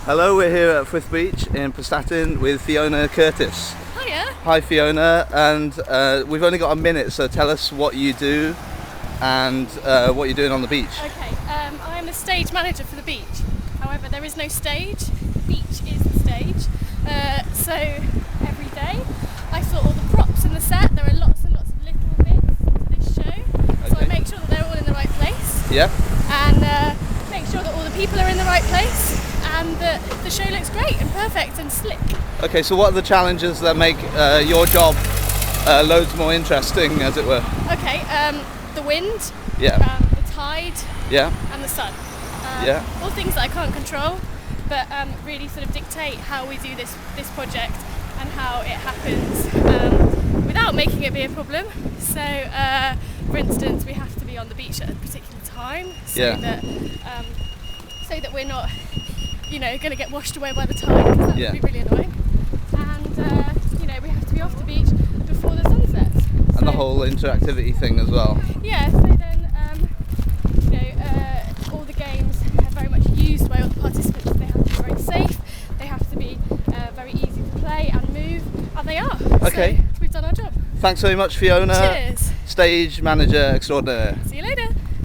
Hello, we're here at Frith Beach in Prestatyn with Fiona Curtis. Hiya. Hi Fiona, and we've only got a minute, so tell us what you do and what you're doing on the beach. Okay, I'm the stage manager for the beach. However, there is no stage. The beach is the stage. So every day I sort all the props in the set. There are lots and lots of little bits to this show. So I make sure that they're all in the right place. Yeah. And make sure that all the people are in the right place and that the show looks great and perfect and slick. Okay, so what are the challenges that make your job loads more interesting, as it were? Okay, the wind, Yeah. the tide, Yeah. and the sun. Yeah. All things that I can't control, but really sort of dictate how we do this project and how it happens without making it be a problem. So, for instance, we have to be on the beach at a particular time so that we're not, going to get washed away by the tide, because that would be really annoying. And we have to be off the beach before the sun sets. And the whole interactivity thing as well. Yeah. So then, all the games are very much used by all the participants. They have to be very safe. They have to be very easy to play and move, and they are. Okay. So we've done our job. Thanks very much, Fiona. Cheers. Stage manager extraordinaire. See you later.